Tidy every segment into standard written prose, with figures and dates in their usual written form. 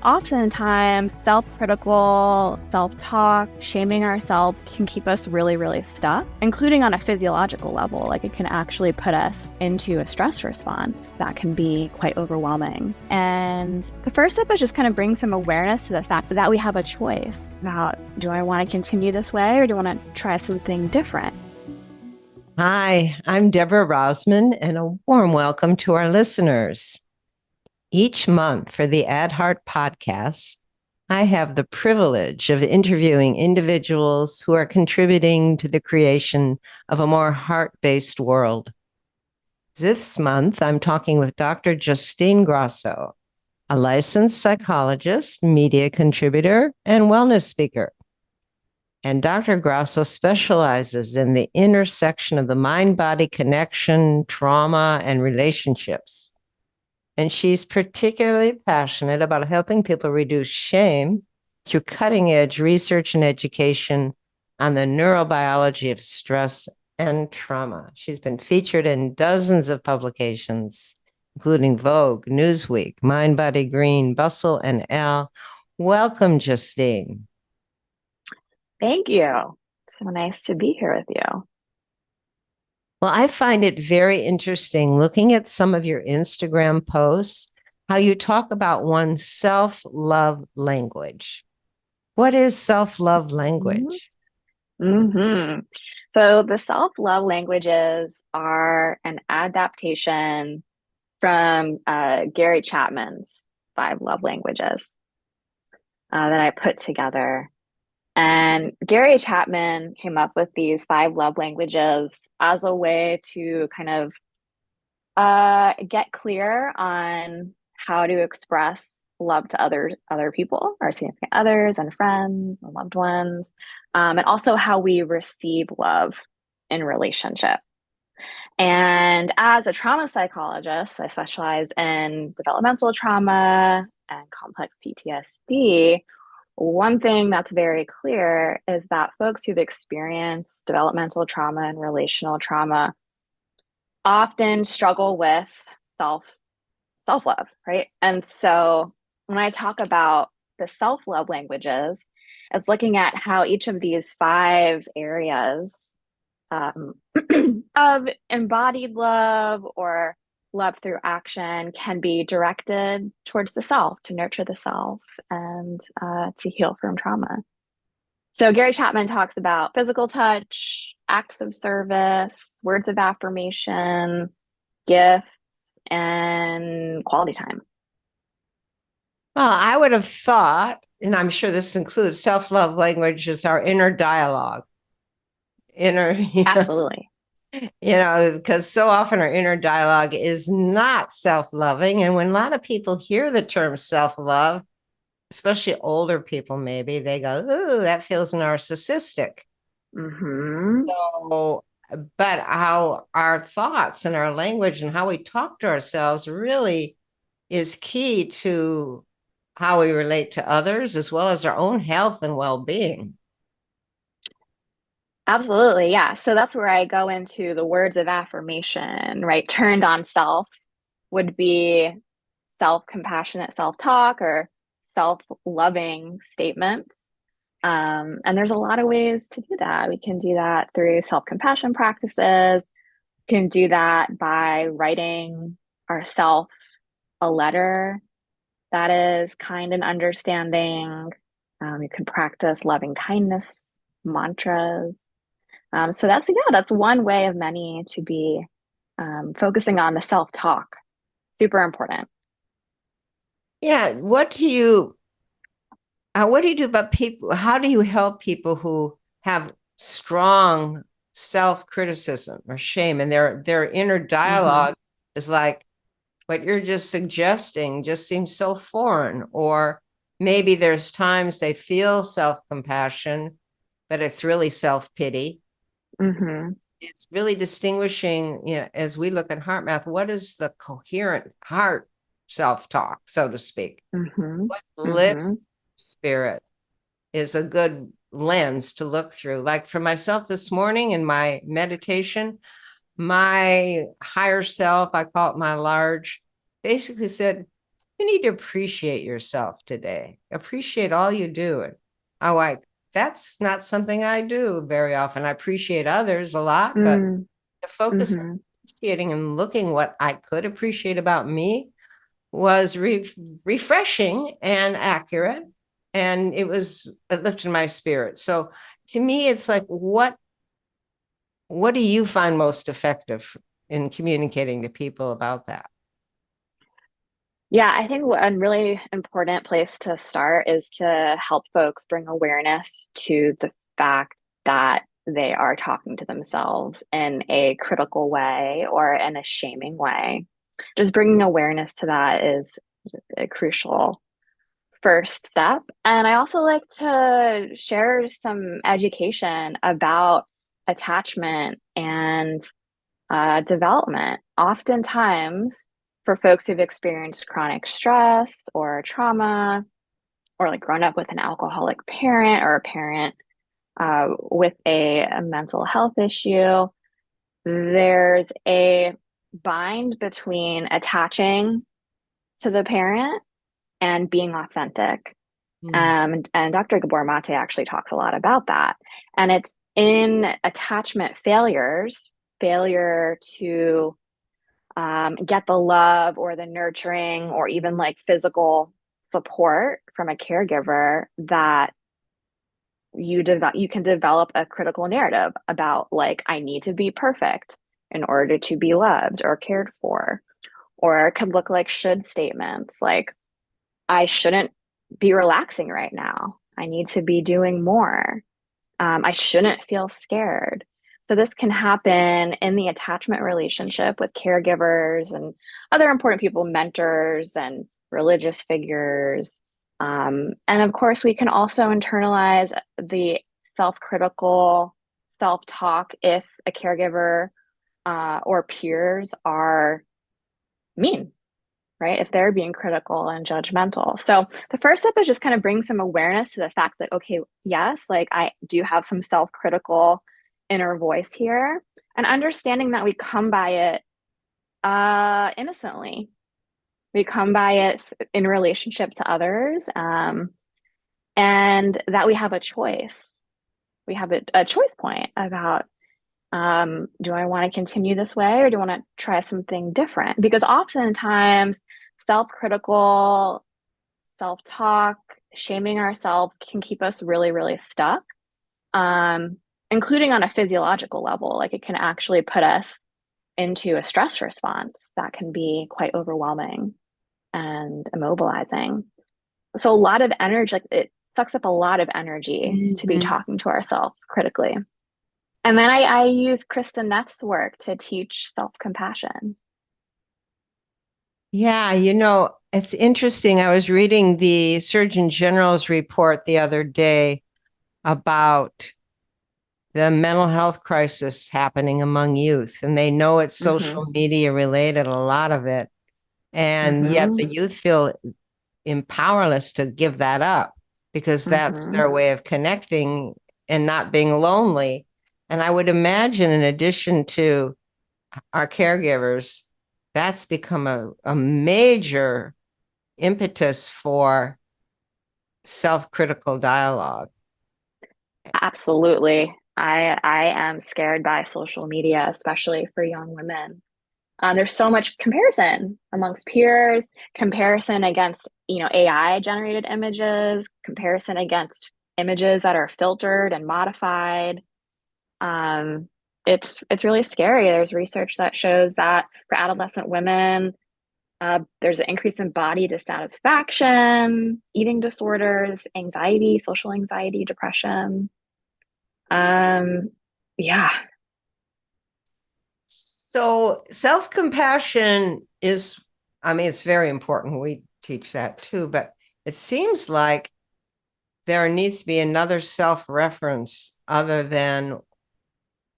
Oftentimes, self-critical, self-talk, shaming ourselves can keep us really, really stuck, including on a physiological level. Like it can actually put us into a stress response that can be quite overwhelming. And the first step is just kind of bring some awareness to the fact that we have a choice about, do I want to continue this way or do I want to try something different? Hi, I'm Deborah Rosman, and a warm welcome to our listeners. Each month for the Ad Heart podcast, I have the privilege of interviewing individuals who are contributing to the creation of a more heart-based world. This month, I'm talking with Dr. Justine Grosso, a licensed psychologist, media contributor, and wellness speaker. And Dr. Grosso specializes in the intersection of the mind-body connection, trauma, and relationships. And she's particularly passionate about helping people reduce shame through cutting-edge research and education on the neurobiology of stress and trauma. She's been featured in dozens of publications, including Vogue, Newsweek, Mind Body Green, Bustle, and Elle. Welcome, Justine. Thank you. So nice to be here with you. Well, I find it very interesting looking at some of your Instagram posts, how you talk about one's self-love language. What is self-love language? Mm-hmm. So the self-love languages are an adaptation from Gary Chapman's 5 love languages that I put together. And Gary Chapman came up with these 5 love languages as a way to kind of get clear on how to express love to other people, our significant others and friends and loved ones, and also how we receive love in relationship. And as a trauma psychologist, I specialize in developmental trauma and complex PTSD. One thing that's very clear is that folks who've experienced developmental trauma and relational trauma often struggle with self self-love, right? And so when I talk about the self-love languages, it's looking at how each of these 5 areas um, of embodied love or love through action can be directed towards the self, to nurture the self, and to heal from trauma. So Gary Chapman talks about physical touch, acts of service, words of affirmation, gifts, and quality time. Well, I would have thought, and I'm sure this includes self-love language, is our inner dialogue. Absolutely. Because so often our inner dialogue is not self-loving. And when a lot of people hear the term self-love, especially older people, maybe they go, "Ooh, that feels narcissistic." Mm-hmm. So, but how our thoughts and our language and how we talk to ourselves really is key to how we relate to others, as well as our own health and well-being. Absolutely. Yeah. So that's where I go into the words of affirmation, right? Turned on self would be self-compassionate self-talk or self-loving statements. And there's a lot of ways to do that. We can do that through self-compassion practices. We can do that by writing ourself a letter that is kind and understanding. You can practice loving kindness mantras. So that's one way of many to be focusing on the self-talk. Super important. Yeah. What do you do about people? How do you help people who have strong self-criticism or shame and their inner Mm-hmm. dialogue is like what you're just suggesting just seems so foreign, or maybe there's times they feel self-compassion, but it's really self-pity. Mm-hmm. It's really distinguishing, as we look at heart math, what is the coherent heart self-talk, so to speak? Mm-hmm. What lifts Mm-hmm. spirit is a good lens to look through. Like for myself this morning in my meditation, my higher self, I call it my large, basically said, you need to appreciate yourself today. Appreciate all you do. And I'm like, that's not something I do very often. I appreciate others a lot, but Mm, to focus on hmm. appreciating and looking what I could appreciate about me was refreshing and accurate. And it lifted my spirit. So to me, it's like, what do you find most effective in communicating to people about that? Yeah, I think a really important place to start is to help folks bring awareness to the fact that they are talking to themselves in a critical way or in a shaming way. Just bringing awareness to that is a crucial first step. And I also like to share some education about attachment and development. Oftentimes, for folks who've experienced chronic stress or trauma, or like grown up with an alcoholic parent or a parent with a mental health issue, there's a bind between attaching to the parent and being authentic. Mm. And Dr. Gabor Mate actually talks a lot about that. And it's in attachment failures, failure to get the love or the nurturing or even like physical support from a caregiver that you can develop a critical narrative about like I need to be perfect in order to be loved or cared for, or it could look like should statements like I shouldn't be relaxing right now, I need to be doing more, I shouldn't feel scared. So, this can happen in the attachment relationship with caregivers and other important people, mentors and religious figures. And of course, we can also internalize the self critical self talk if a caregiver or peers are mean, right? If they're being critical and judgmental. So the first step is just kind of bring some awareness to the fact that, okay, yes, like I do have some self critical inner voice here, and understanding that we come by it innocently. We come by it in relationship to others, and that we have a choice. We have a choice point about do I want to continue this way or do I want to try something different? Because oftentimes, self critical, self talk, shaming ourselves can keep us really, really stuck, um, including on a physiological level. Like it can actually put us into a stress response that can be quite overwhelming and immobilizing. So, a lot of energy, like it sucks up a lot of energy to be Mhm. talking to ourselves critically. And then I use Kristen Neff's work to teach self compassion. Yeah, it's interesting. I was reading the Surgeon General's report the other day about the mental health crisis happening among youth, and they know it's Mm-hmm. social media related, a lot of it. And yet Mm-hmm. the youth feel powerless to give that up because that's Mm-hmm. their way of connecting and not being lonely. And I would imagine, in addition to our caregivers, that's become a major impetus for self-critical dialogue. Absolutely. I am scared by social media, especially for young women. There's so much comparison amongst peers, comparison against, AI generated images, comparison against images that are filtered and modified. Um, it's really scary. There's research that shows that for adolescent women, there's an increase in body dissatisfaction, eating disorders, anxiety, social anxiety, depression. Um, yeah, So self-compassion is, I mean, it's very important. We teach that too, but it seems like there needs to be another self-reference other than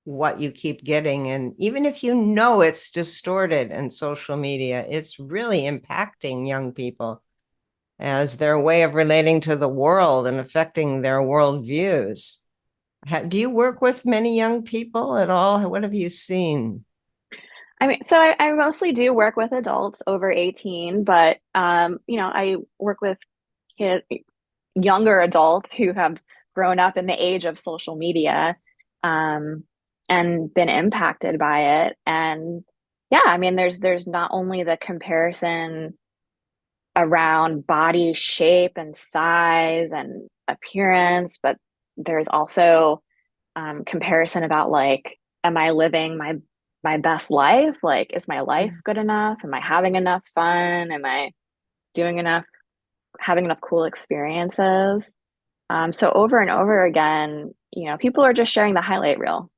what you keep getting. And even if you know it's distorted in social media, it's really impacting young people as their way of relating to the world and affecting their worldviews. Do you work with many young people at all? What have you seen? I mean, so I mostly do work with adults over 18, but I work with kids, younger adults who have grown up in the age of social media, um, and been impacted by it. And yeah, I mean, there's not only the comparison around body shape and size and appearance, but there's also comparison about like, am I living my best life? Like, is my life good enough? Am I having enough fun? Am I doing enough, having enough cool experiences? So over and over again, people are just sharing the highlight reel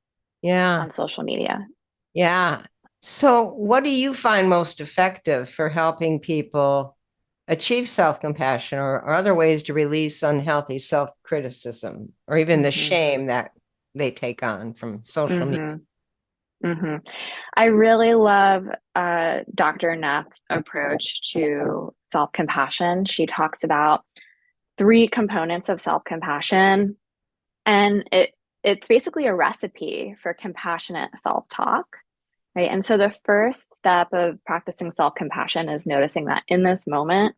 Yeah. on social media. Yeah. So, what do you find most effective for helping people achieve self compassion or other ways to release unhealthy self criticism or even the Hmm. shame that they take on from social media? Hmm. Hmm. I really love Dr. Neff's approach to self-compassion. She talks about three components of self-compassion, and it's basically a recipe for compassionate self-talk, right? And so the first step of practicing self-compassion is noticing that in this moment,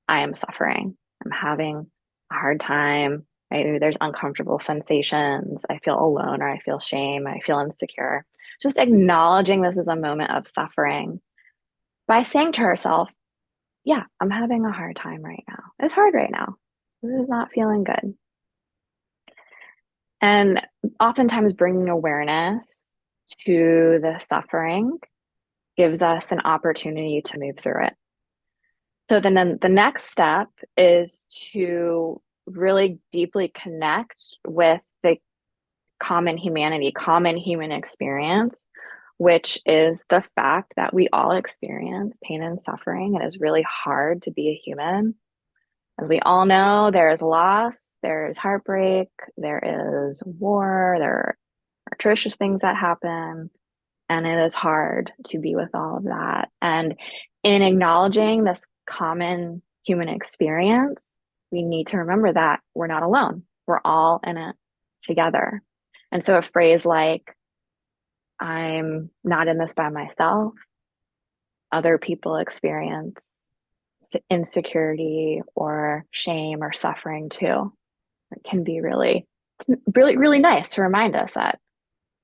I am suffering. I'm having a hard time, right? Maybe there's uncomfortable sensations. I feel alone or I feel shame. I feel insecure. Just acknowledging this is a moment of suffering by saying to herself, yeah, I'm having a hard time right now. It's hard right now. This is not feeling good. And oftentimes bringing awareness to the suffering gives us an opportunity to move through it. So then the next step is to really deeply connect with the common humanity, common human experience, which is the fact that we all experience pain and suffering. It is really hard to be a human. As we all know, there is loss, there is heartbreak, there is war, there are atrocious things that happen, and it is hard to be with all of that. And in acknowledging this common human experience, we need to remember that we're not alone. We're all in it together. And so a phrase like, I'm not in this by myself, other people experience insecurity or shame or suffering too. It can be really nice to remind us that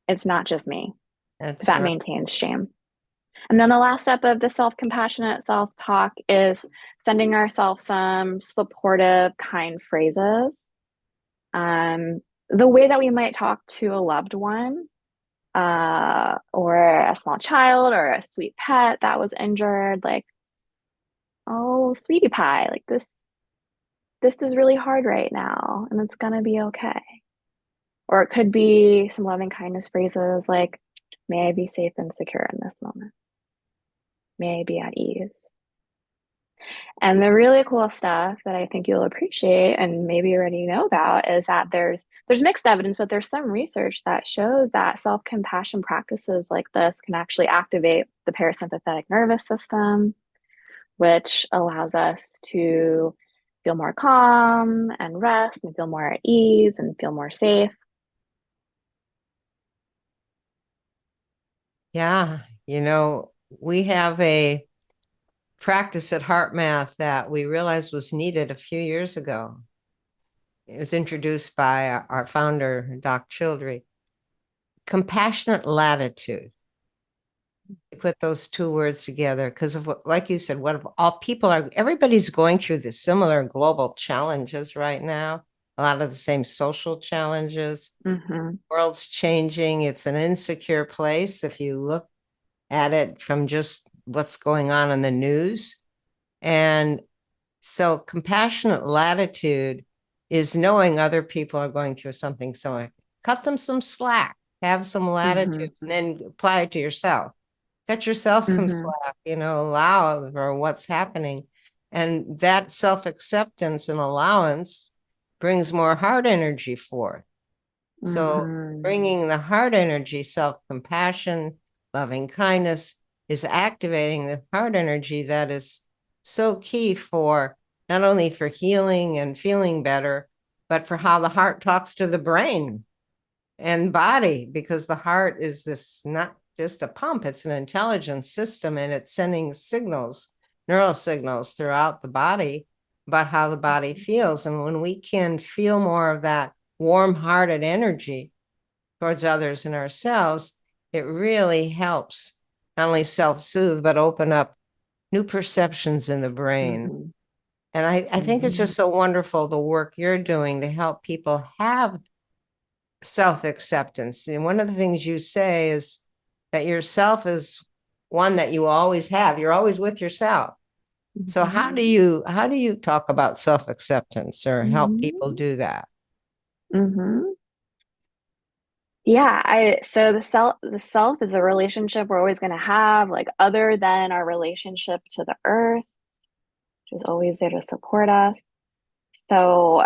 it's not just me. That's That right. maintains shame. And then the last step of the self compassionate self talk is sending ourselves some supportive, kind phrases. The way that we might talk to a loved one, or a small child or a sweet pet that was injured, like, oh, sweetie pie, like this is really hard right now, and it's gonna be okay. Or it could be some loving kindness phrases like, may I be safe and secure in this moment. May I be at ease. And the really cool stuff that I think you'll appreciate and maybe you already know about is that there's mixed evidence, but there's some research that shows that self-compassion practices like this can actually activate the parasympathetic nervous system, which allows us to feel more calm and rest and feel more at ease and feel more safe. Yeah. We have a practice at Heart Math that we realized was needed a few years ago. It was introduced by our founder, Doc Childry. Compassionate latitude. You put those two words together because of what, like you said, what if all people are, everybody's going through the similar global challenges right now, a lot of the same social challenges. Mm-hmm. World's changing. It's an insecure place if you look at it from just what's going on in the news. And so compassionate latitude is knowing other people are going through something similar. Cut them some slack, have some Mm-hmm. latitude, and then apply it to yourself. Cut yourself some Mm-hmm. slack, allow for what's happening. And that self acceptance and allowance brings more heart energy forth. So Mm-hmm. bringing the heart energy, self-compassion, loving kindness is activating the heart energy that is so key for not only for healing and feeling better, but for how the heart talks to the brain and body, because the heart is this not just a pump, it's an intelligence system, and it's sending signals, neural signals throughout the body about how the body feels. And when we can feel more of that warm-hearted energy towards others and ourselves, it really helps not only self-soothe, but open up new perceptions in the brain. Mm-hmm. And I think it's Mm-hmm. just so wonderful the work you're doing to help people have self-acceptance. And one of the things you say is that yourself is one that you always have. You're always with yourself. So Mm-hmm. how do you talk about self-acceptance or help people Mm-hmm. do that? Mm-hmm. Yeah, I so the self is a relationship we're always going to have, like other than our relationship to the earth, which is always there to support us. So,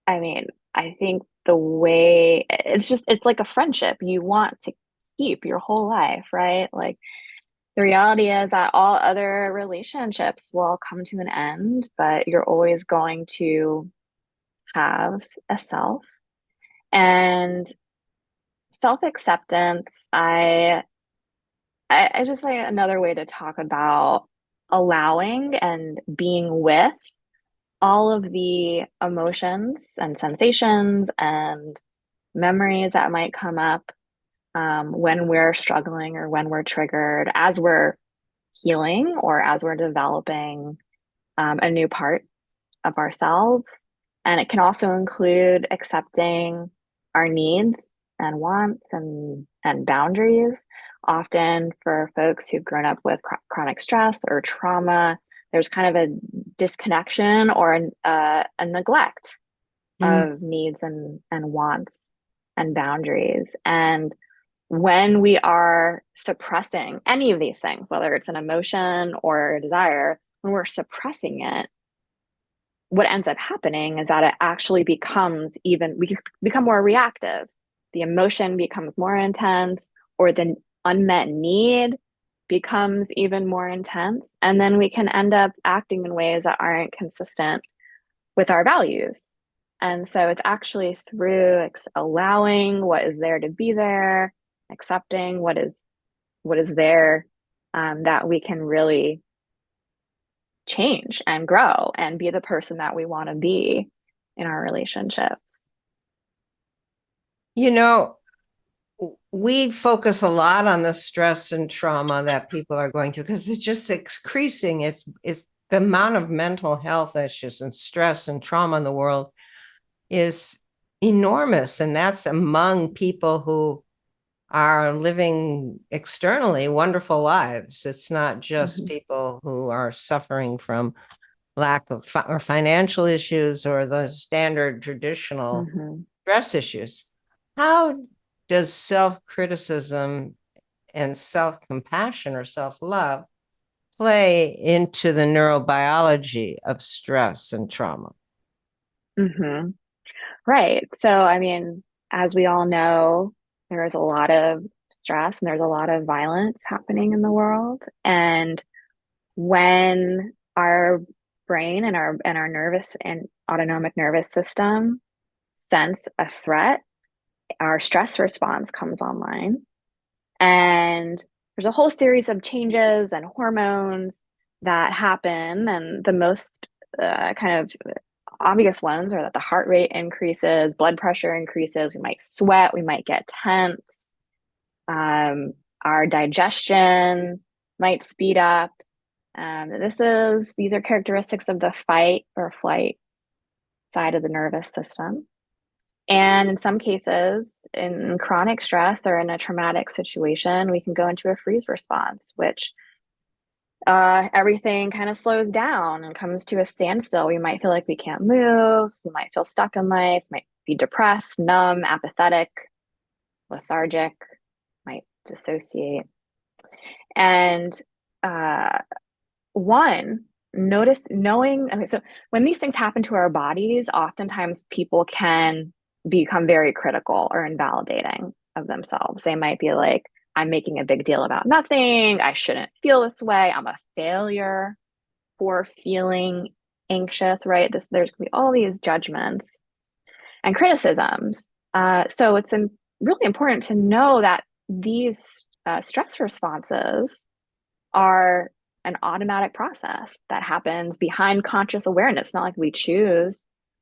I mean, I think the way it's like a friendship you want to keep your whole life, right? Like the reality is that all other relationships will come to an end, but you're always going to have a self. And self-acceptance, I just like another way to talk about allowing and being with all of the emotions and sensations and memories that might come up when we're struggling or when we're triggered, as we're healing or as we're developing a new part of ourselves. And it can also include accepting our needs and wants and boundaries. Often, for folks who've grown up with chronic stress or trauma, there's kind of a disconnection or a neglect Mm. of needs and wants and boundaries. And when we are suppressing any of these things, whether it's an emotion or a desire, when we're suppressing it, what ends up happening is that it actually becomes even, we become more reactive. The emotion becomes more intense, or the unmet need becomes even more intense. And then we can end up acting in ways that aren't consistent with our values. And so it's actually through allowing what is there to be there, accepting what is there, that we can really change and grow and be the person that we want to be in our relationships. You know, we focus a lot on the stress and trauma that people are going through because it's just increasing. It's the amount of mental health issues and stress and trauma in the world is enormous, and that's among people who are living externally wonderful lives. It's not just Mm-hmm. people who are suffering from lack of or financial issues or the standard traditional Mm-hmm. stress issues. How does self-criticism and self-compassion or self-love play into the neurobiology of stress and trauma? Mm-hmm. Right. So, I mean, as we all know, there is a lot of stress and there's a lot of violence happening in the world. And when our brain and our nervous and autonomic nervous system sense a threat, our stress response comes online. And there's a whole series of changes and hormones that happen. And the most kind of obvious ones are that the heart rate increases, blood pressure increases, we might sweat, we might get tense, um, our digestion might speed up. These are characteristics of the fight or flight side of the nervous system. And in some cases, in chronic stress or in a traumatic situation, we can go into a freeze response, which everything kind of slows down and comes to a standstill. We might feel like we can't move. We might feel stuck in life, might be depressed, numb, apathetic, lethargic, might dissociate. And uh, one, notice knowing, okay, so when these things happen to our bodies, oftentimes people can become very critical or invalidating of themselves. They might be like, I'm making a big deal about nothing. I shouldn't feel this way. I'm a failure for feeling anxious, right? There's gonna be all these judgments and criticisms. So it's really important to know that these stress responses are an automatic process that happens behind conscious awareness. It's not like we choose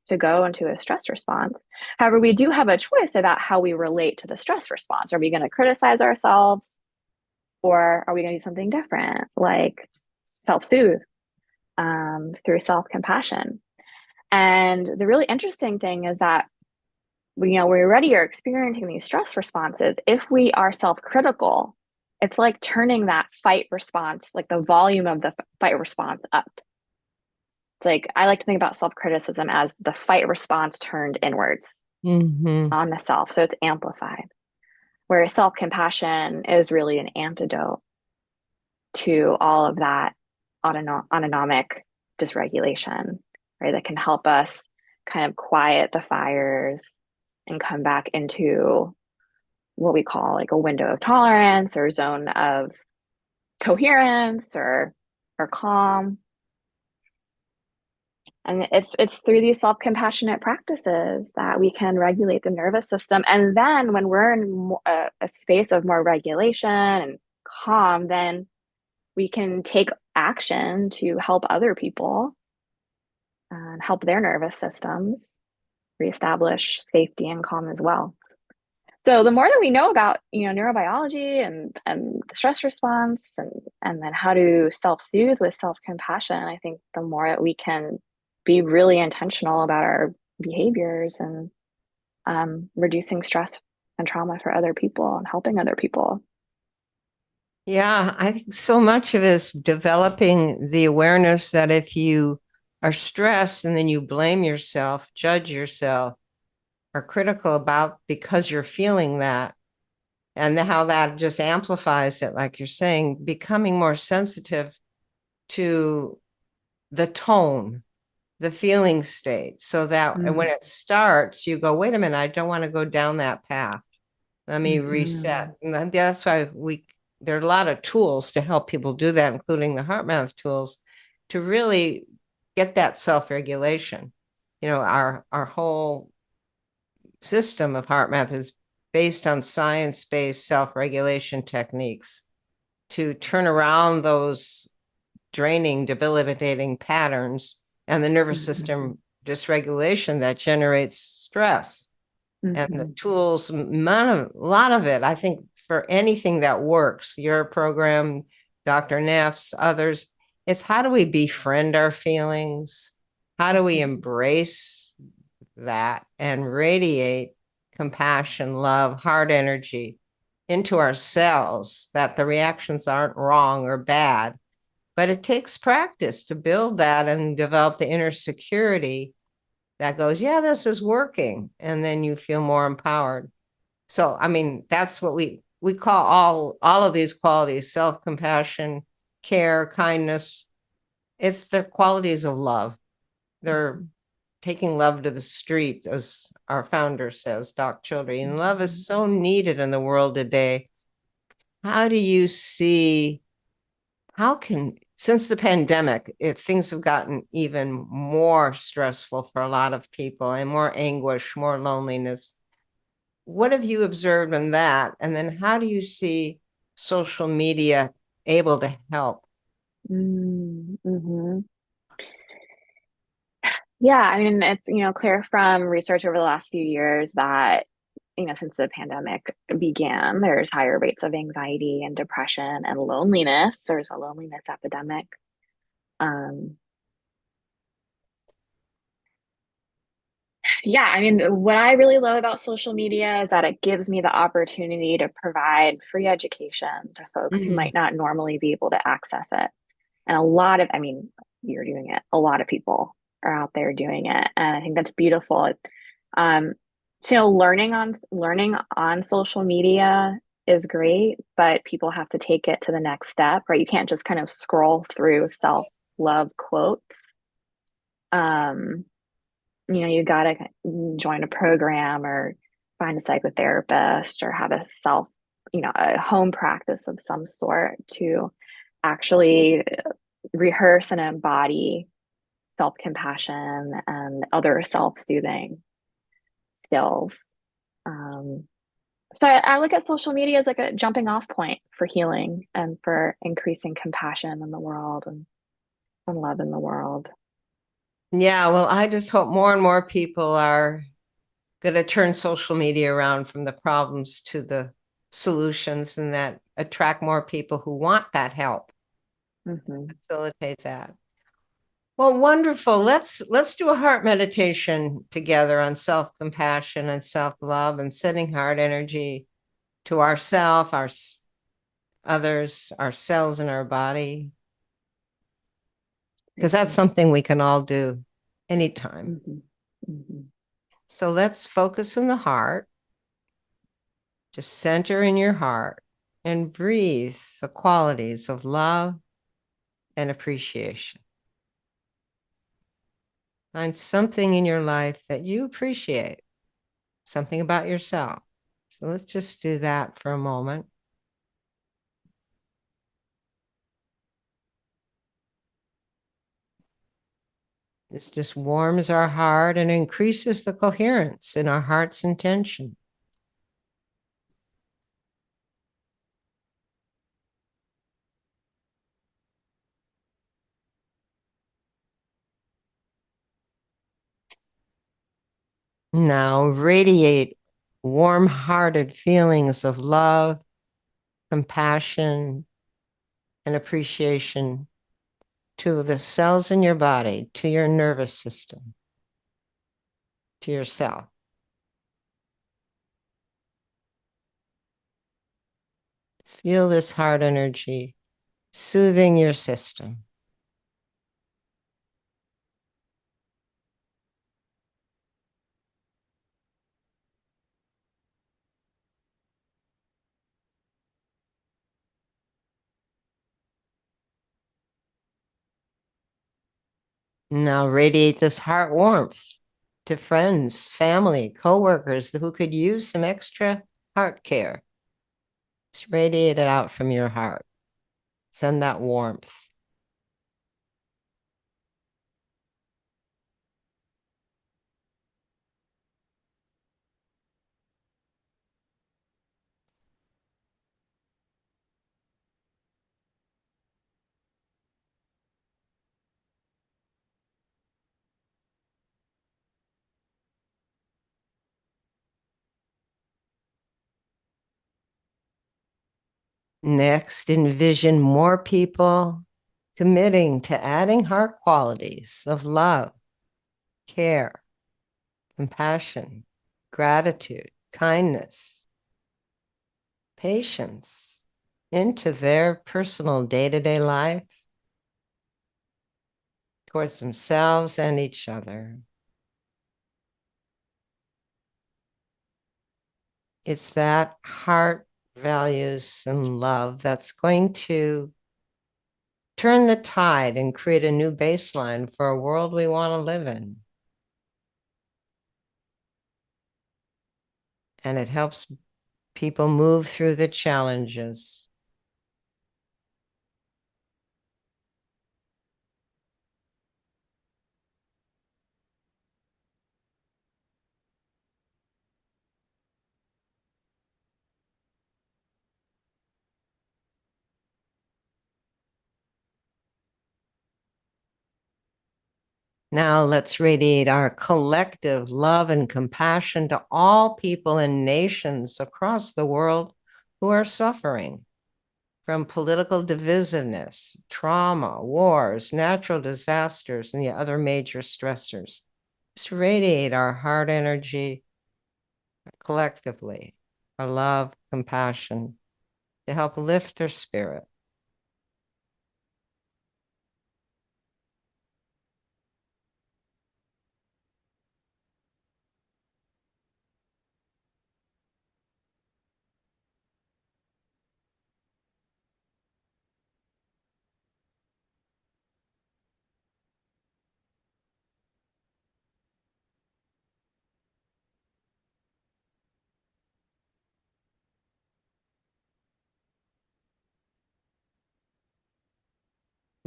to go into a stress response. However, we do have a choice about how we relate to the stress response. Are we going to criticize ourselves, or are we going to do something different, like self-soothe through self-compassion? And the really interesting thing is that we already are experiencing these stress responses. If we are self-critical, it's like turning that fight response, like the volume of the fight response up. It's like I like to think about self-criticism as the fight response turned inwards Mm-hmm. on the self. So it's amplified. Whereas self-compassion is really an antidote to all of that autonomic dysregulation, right? That can help us kind of quiet the fires and come back into what we call like a window of tolerance or zone of coherence or calm. And it's through these self-compassionate practices that we can regulate the nervous system. And then when we're in a space of more regulation and calm, then we can take action to help other people and help their nervous systems reestablish safety and calm as well. So the more that we know about, neurobiology and the stress response and then how to self-soothe with self-compassion, I think the more that we can be really intentional about our behaviors and reducing stress and trauma for other people and helping other people. Yeah, I think so much of it is developing the awareness that if you are stressed and then you blame yourself, judge yourself, are critical about because you're feeling that, and how that just amplifies it, like you're saying, becoming more sensitive to the tone, the feeling state, so that when it starts, you go, wait a minute, I don't want to go down that path. Let me Mm-hmm. reset. And that's why there are a lot of tools to help people do that, including the heart math tools, to really get that self-regulation. Our whole system of heart math is based on science-based self-regulation techniques to turn around those draining, debilitating patterns and the nervous Mm-hmm. system dysregulation that generates stress. And the Mm-hmm. tools, a lot of it, I think, for anything that works, your program, Dr. Neff's, others, it's how do we befriend our feelings? How do we embrace that and radiate compassion, love, heart energy into ourselves, that the reactions aren't wrong or bad? But it takes practice to build that and develop the inner security that goes, yeah, this is working. And then you feel more empowered. So, I mean, that's what we call all of these qualities: self-compassion, care, kindness. It's their qualities of love. They're taking love to the street, as our founder says, Doc Childry. And love Mm-hmm. is so needed in the world today. How do you see how can since the pandemic, things have gotten even more stressful for a lot of people and more anguish, more loneliness. What have you observed in that? And then how do you see social media able to help? Mm-hmm. Yeah, I mean, it's, clear from research over the last few years that, since the pandemic began, there's higher rates of anxiety and depression and loneliness. There's a loneliness epidemic. Um, yeah, I mean, what I really love about social media is that it gives me the opportunity to provide free education to folks who Mm-hmm. might not normally be able to access it. And I mean, you're doing it. A lot of people are out there doing it. And I think that's beautiful. Um, learning on social media is great, but people have to take it to the next step, right? You can't just kind of scroll through self-love quotes. Um, you gotta join a program or find a psychotherapist or have a home practice of some sort to actually rehearse and embody self-compassion and other self-soothing skills. Um, So I look at social media as like a jumping off point for healing and for increasing compassion in the world and love in the world. Yeah, well, I just hope more and more people are going to turn social media around from the problems to the solutions and that attract more people who want that help, Hmm. facilitate that. Well, wonderful. Let's do a heart meditation together on self-compassion and self-love and sending heart energy to ourself, our others, our cells in our body, because that's Hmm. something we can all do anytime. Hmm. Hmm. So let's focus on the heart. Just center in your heart and breathe the qualities of love and appreciation. Find something in your life that you appreciate, something about yourself. So let's just do that for a moment. This just warms our heart and increases the coherence in our heart's intention. Now radiate warm-hearted feelings of love, compassion, and appreciation to the cells in your body, to your nervous system, to yourself. Feel this heart energy soothing your system. Now radiate this heart warmth to friends, family, coworkers who could use some extra heart care. Just radiate it out from your heart. Send that warmth. Next, envision more people committing to adding heart qualities of love, care, compassion, gratitude, kindness, patience into their personal day-to-day life towards themselves and each other. It's that heart values and love that's going to turn the tide and create a new baseline for a world we want to live in. And it helps people move through the challenges. Now let's radiate our collective love and compassion to all people and nations across the world who are suffering from political divisiveness, trauma, wars, natural disasters, and the other major stressors. Just radiate our heart energy collectively, our love, compassion, to help lift their spirit.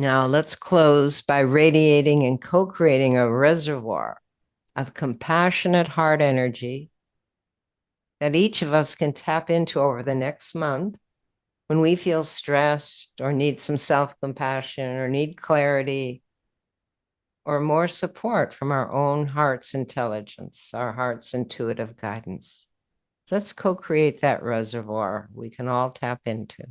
Now let's close by radiating and co-creating a reservoir of compassionate heart energy that each of us can tap into over the next month when we feel stressed or need some self-compassion or need clarity or more support from our own heart's intelligence, our heart's intuitive guidance. Let's co-create that reservoir we can all tap into.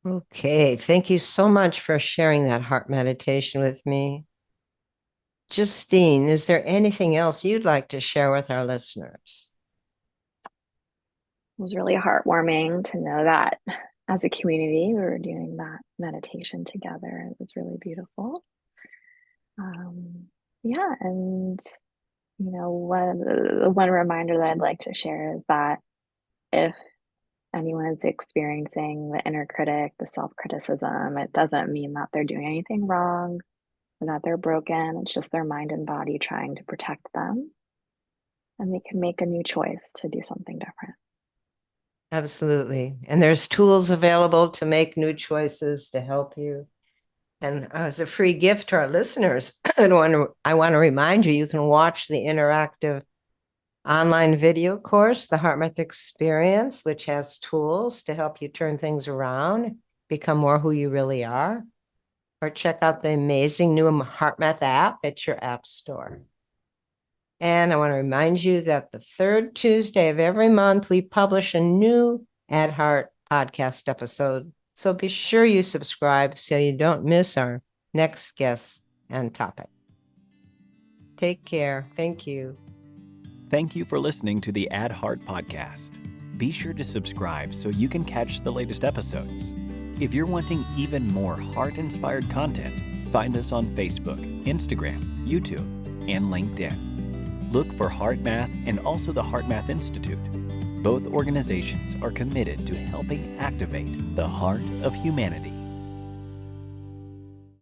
Okay, thank you so much for sharing that heart meditation with me. Justine, is there anything else you'd like to share with our listeners? It was really heartwarming to know that as a community, we were doing that meditation together. It was really beautiful. Yeah, and one reminder that I'd like to share is that if anyone is experiencing the inner critic, the self-criticism, it doesn't mean that they're doing anything wrong or that they're broken. It's just their mind and body trying to protect them, and they can make a new choice to do something different. Absolutely. And there's tools available to make new choices to help you. And as a free gift to our listeners, I want to remind you, you can watch the interactive online video course, The HeartMath Experience, which has tools to help you turn things around, become more who you really are, or check out the amazing new HeartMath app at your app store. And I want to remind you that the third Tuesday of every month, we publish a new Ad Heart podcast episode. So be sure you subscribe so you don't miss our next guest and topic. Take care. Thank you. Thank you for listening to the Ad Heart podcast. Be sure to subscribe so you can catch the latest episodes. If you're wanting even more heart-inspired content, find us on Facebook, Instagram, YouTube, and LinkedIn. Look for HeartMath and also the HeartMath Institute. Both organizations are committed to helping activate the heart of humanity.